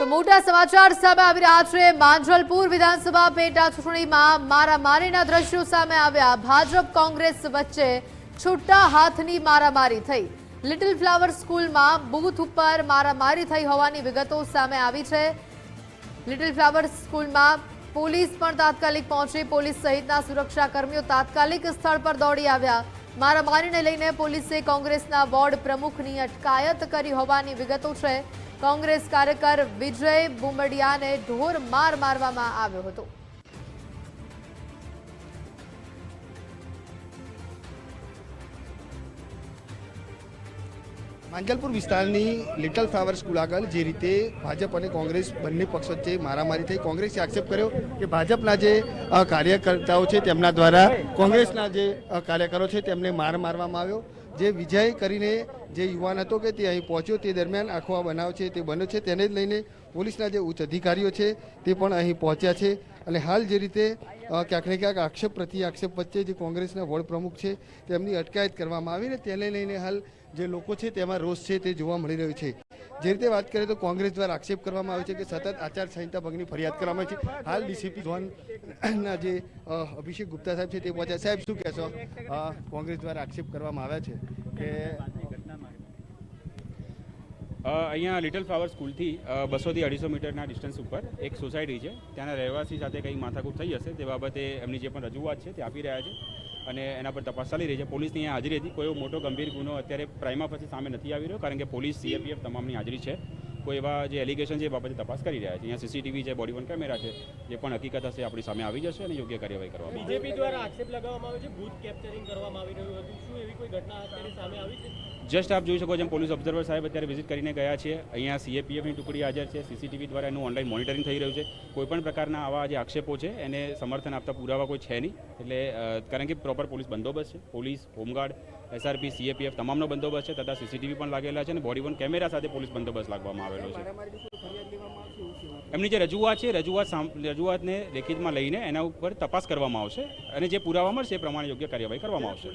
તો મોટા સમાચાર સામે આવી રહ્યા છે। માંજલપુર વિધાનસભા પેટા ચૂંટણીમાં મારામારીના દ્રશ્યો સામે આવ્યા। ભાજપ કોંગ્રેસ વચ્ચે છૂટા હાથની મારામારી થઈ। લિટલ ફ્લાવર સ્કૂલમાં બૂથ ઉપર મારામારી થઈ હોવાની વિગતો સામે આવી છે। લિટલ ફ્લાવર સ્કૂલમાં પોલીસ પણ તાત્કાલિક પહોંચી। પોલીસ સહિતના સુરક્ષા કર્મીઓ તાત્કાલિક સ્થળ પર દોડી આવ્યા। મારામારીને લઈને પોલીસે કોંગ્રેસના વોર્ડ પ્રમુખની અટકાયત કરી હોવાની વિગતો છે। કોંગ્રેસ કાર્યકર વિજય બુમડિયાને ઢોર માર મારવામાં આવ્યો હતો। માંજલપુર વિસ્તારની લિટલ ફ્લાવર સ્કૂલ આગળ જે રીતે ભાજપ અને કોંગ્રેસ બંને પક્ષ વચ્ચે મારામારી થઈ, કોંગ્રેસે આક્ષેપ કર્યો કે ભાજપના જે કાર્યકર્તાઓ છે તેમના દ્વારા કોંગ્રેસના જે કાર્યકરો છે તેમને માર મારવામાં આવ્યો। જે વિજય કરીને જે યુવાન હતો કે તે અહીં પહોંચ્યો તે દરમિયાન આખો આ બનાવ છે તે બન્યો છે। તેને જ લઈને પોલીસના જે ઉચ્ચ અધિકારીઓ છે તે પણ અહીં પહોંચ્યા છે અને હાલ જે રીતે ક્યાંક ને ક્યાંક આક્ષેપ પ્રતિ આક્ષેપ વચ્ચે જે કોંગ્રેસના વોર્ડ પ્રમુખ છે તેમની અટકાયત કરવામાં આવી ને તેને લઈને હાલ જે લોકો છે તેમાં રોષ છે તે જોવા મળી રહ્યો છે। જે રીતે વાત કરીએ તો કોંગ્રેસ દ્વારા આક્ષેપ કરવામાં આવ્યો છે કે સતત આચારસંહિતા ભંગની ફરિયાદ કરવામાં આવી છે। હાલ ડીસીપી ઝોનના જે અભિષેક ગુપ્તા સાહેબ છે તે પહોંચ્યા। સાહેબ શું કહેશો? કોંગ્રેસ દ્વારા આક્ષેપ કરવામાં આવ્યા છે કે અહીંયા લિટલ ફ્લાવર સ્કૂલથી 200 થી 250 મીટરના ડિસ્ટન્સ ઉપર એક સોસાયટી છે, ત્યાંના રહેવાસી સાથે કંઈ માથાકૂટ થઈ હશે તે બાબતે એમની જે પણ રજૂઆત છે તે આપી રહ્યા છે અને એના પર તપાસ ચાલી રહી છે। પોલીસની અહીંયા હાજરી હતી। કોઈ મોટો ગંભીર ગુનો અત્યારે પ્રાઇમા પછી સામે નથી આવી રહ્યો કારણ કે પોલીસ સીએપીએફ તમામની હાજરી છે। કોઈ એવા જે એલિગેશન છે એ બાબતે તપાસ કરી રહ્યા છે। અહીંયા સીસીટીવી છે, બોડી વન કેમેરા છે, જે પણ હકીકત હશે આપણી સામે આવી જશે અને યોગ્ય કાર્યવાહી કરવામાં આવશે। બીજેપી દ્વારા આક્ષેપ લગાવવામાં આવે છે બૂથ કેપ્ચરિંગ કરવામાં આવી રહ્યું હતું, શું એવી કોઈ ઘટના અત્યારે સામે આવી છે? જસ્ટ આપ જોઈ શકો છો, પોલીસ ઓબ્ઝર્વર સાહેબ અત્યારે વિઝિટ કરીને ગયા છે। અહીંયા સીએપીએફની ટુકડી હાજર છે, સીસીટીવી દ્વારા એનું ઓનલાઈન મોનિટરિંગ થઈ રહ્યું છે। કોઈપણ પ્રકારના આવા જે આક્ષેપો છે એને સમર્થન આપતા પુરાવા કોઈ છે નહીં, એટલે કારણ કે પ્રોપર પોલીસ બંદોબસ્ત છે। પોલીસ, હોમગાર્ડ, એસઆરપી, સીએપીએફ તમામનો બંદોબસ્ત છે તથા સીસીટીવી પણ લાગેલા છે અને બોડી વન કેમેરા સાથે પોલીસ બંદોબસ્ત લાગવામાં આવેલો છે। એમની જે રજૂઆત છે રજૂઆતને લેખિતમાં લઈને એના ઉપર તપાસ કરવામાં આવશે અને જે પુરાવા મળશે એ પ્રમાણે યોગ્ય કાર્યવાહી કરવામાં આવશે।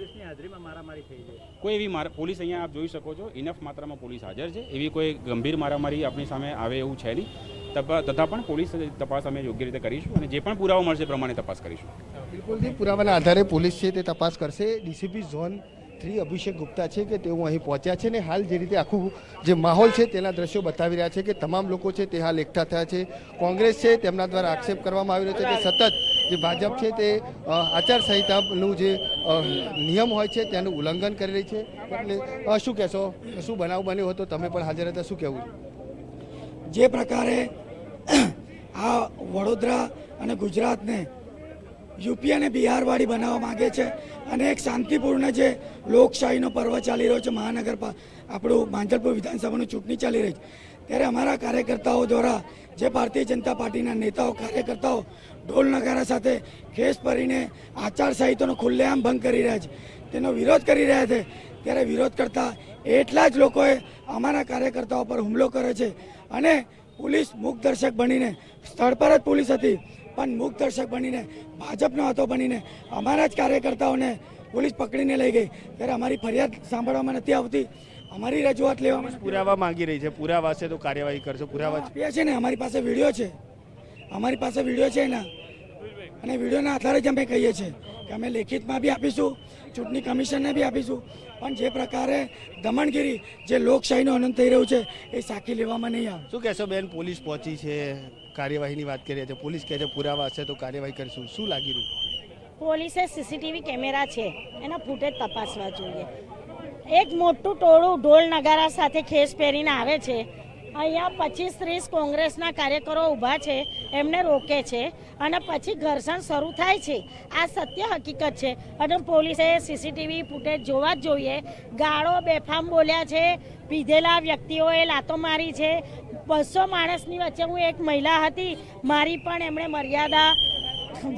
કોઈ એવી પોલીસ અહીંયા આપ જોઈ શકો છો ઇનફ માત્રામાં પોલીસ હાજર છે, એવી કોઈ ગંભીર મારામારી આપણી સામે આવે એવું છે નહીં, તથા પણ પોલીસ તપાસ અમે યોગ્ય રીતે કરીશું અને જે પણ પુરાવા મળશે એ પ્રમાણે તપાસ કરીશું। બિલકુલ પુરાવાના આધારે પોલીસ છે તે તપાસ કરશે। ડીસીપી ઝોન 3 અભિષેક ગુપ્તા છે કે તેઓ અહીં પહોંચ્યા છે ને હાલ જે રીતે આખું જે માહોલ છે તેના દ્રશ્યો બતાવી રહ્યા છે કે તમામ લોકો છે તે હાલ એકઠા થયા છે। કોંગ્રેસ છે તેમના દ્વારા આક્ષેપ કરવામાં આવી રહ્યો છે કે સતત જે ભાજપ છે તે આચારસંહિતાનું જે નિયમ હોય છે તેનું ઉલ્લંઘન કરી રહી છે। એટલે શું કહેશો? શું બનાવ બન્યો હતો? તમે પણ હાજર હતા, શું કહેવું? જે પ્રકારે આ વડોદરા અને ગુજરાતને યુપી અને બિહારવાળી બનાવવા માગે છે અને એક શાંતિપૂર્ણ જે લોકશાહીનો પર્વ ચાલી રહ્યો છે, આપણું માંજલપુર વિધાનસભાની ચૂંટણી ચાલી રહી છે, ત્યારે અમારા કાર્યકર્તાઓ દ્વારા જે ભારતીય જનતા પાર્ટીના નેતાઓ કાર્યકર્તાઓ ઢોલ નગારા સાથે ખેસ ભરીને આચારસંહિતાનો ખુલ્લેઆમ ભંગ કરી રહ્યા છે તેનો વિરોધ કરી રહ્યા છે, ત્યારે વિરોધ કરતા એટલા જ લોકોએ અમારા કાર્યકર્તાઓ પર હુમલો કર્યો છે અને પોલીસ મૂકદર્શક બનીને, સ્થળ પર જ પોલીસ હતી પણ મૂકદર્શક બનીને, ભાજપનો હતો બનીને અમારા જ કાર્યકર્તાઓને પોલીસ પકડીને લઈ ગઈ। ત્યારે અમારી ફરિયાદ સાંભળવામાં નથી આવતી, અમારી રજૂઆત લેવામાં પુરાવા માંગી રહી છે। પુરાવા છે તો કાર્યવાહી કરશો? પુરાવા આપ્યા છે ને, અમારી પાસે વિડીયો છે, અમારી પાસે વિડીયો છે એના અને વિડીયોના આધારે જ અમે કહીએ છીએ કે અમે લેખિતમાં બી આપીશું, ચૂંટણી કમિશનને બી આપીશું, પણ જે પ્રકારે દમણગીરી જે લોકશાહીનો આનંદ થઈ રહ્યું છે એ સાખી લેવામાં નહીં આવે। શું કહેશો બેન? પોલીસ પહોંચી છે, કાર્યવાહીની વાત કરી છે, પોલીસ કહે છે પુરાવા હશે તો કાર્યવાહી કરીશું, શું લાગી રહ્યું? પોલીસે સીસીટીવી કેમેરા છે એના ફૂટેજ તપાસવા જોઈએ। એક મોટું ટોળું ઢોલ નગારા સાથે ખેસ પહેરીને આવે છે, અહીંયા 25-30 કોંગ્રેસના કાર્યકરો ઊભા છે, એમને રોકે છે અને પછી ઘર્ષણ શરૂ થાય છે। આ સત્ય હકીકત છે અને પોલીસે સીસીટીવી ફૂટેજ જોવા જ જોઈએ। ગાળો બેફામ બોલ્યા છે, પીધેલા વ્યક્તિઓએ લાતો મારી છે। 200 માણસની વચ્ચે હું એક મહિલા હતી, મારી પણ એમણે મર્યાદા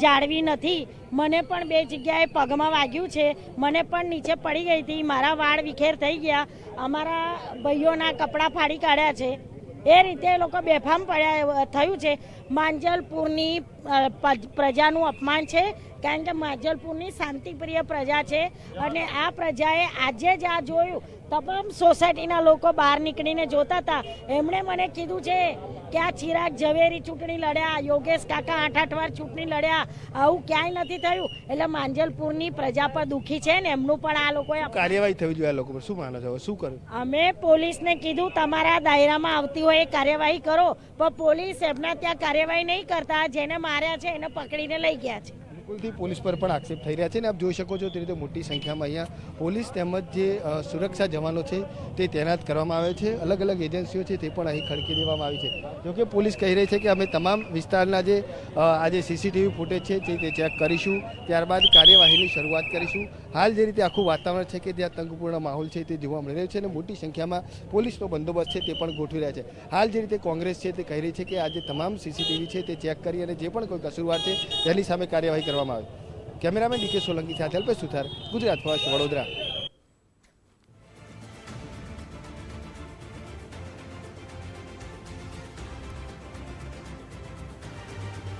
જાળવી નથી। મને પણ 2 જગ્યાએ પગમાં વાગ્યું છે, મને પણ નીચે પડી ગઈ હતી, મારા વાળ વિખેર થઈ ગયા, અમારા ભાઈઓના કપડાં ફાડી કાઢ્યા છે। એ રીતે લોકો બેફામ થયું છે। માંજલપુરની પ્રજાનું અપમાન છે, કારણ કે માંજલપુરની શાંતિપ્રિય પ્રજા છે અને આ પ્રજાએ આજે જ આ જોયું. તમામ સોસાયટીના લોકો બહાર નીકળીને જોતા હતા. એમણે મને કીધું છે કે આ ચિરાગ ઝવેરી ચૂંટણી લડ્યા, યોગેશ કાકા 8-8 વાર ચૂંટણી લડ્યા, આવું ક્યાંય નથી થયું. એટલે માંજલપુરની પ્રજા પર દુઃખી છે ને એમનું પણ આ લોકોએ કાર્યવાહી થવી જોઈએ આ લોકો પર, શું માનો છો? શું કર્યું? અમે પોલીસને કીધું તમારા દાયરામાં આવતી હોય એ કાર્યવાહી કરો, પણ પોલીસ એમના ત્યાં કાર્યવાહી નહીં કરતા. જેને માર્યા છે એને પકડીને લઈ ગયા છે. બિલકુલથી પોલીસ પર પણ આક્ષેપ થઈ રહ્યા છે ને આપ જોઈ શકો છો તે રીતે મોટી સંખ્યામાં અહીંયા પોલીસ તેમજ જે સુરક્ષા જવાનો છે તે તૈનાત કરવામાં આવે છે. અલગ અલગ એજન્સીઓ છે તે પણ અહીં ખડકી દેવામાં આવી છે. જોકે પોલીસ કહી રહી છે કે અમે તમામ વિસ્તારના જે આજે સીસીટીવી ફૂટેજ છે તે ચેક કરીશું, ત્યારબાદ કાર્યવાહીની શરૂઆત કરીશું. હાલ જે રીતે આખું વાતાવરણ છે કે ત્યાં તંગપૂર્ણ માહોલ છે તે જોવા મળી રહ્યો છે અને મોટી સંખ્યામાં પોલીસનો બંદોબસ્ત છે તે પણ ગોઠવી રહ્યા છે. હાલ જે રીતે કોંગ્રેસ છે તે કહી રહી છે કે આજે તમામ સીસીટીવી છે તે ચેક કરી અને જે પણ કોઈ કસૂરવાર છે તેની સામે કાર્યવાહી કરવામાં આવે. કેમેરામેન ડીકે સોલંકી સાથે અલ્પેશ સુથાર, ગુજરાત ફર્સ્ટ, વડોદરા.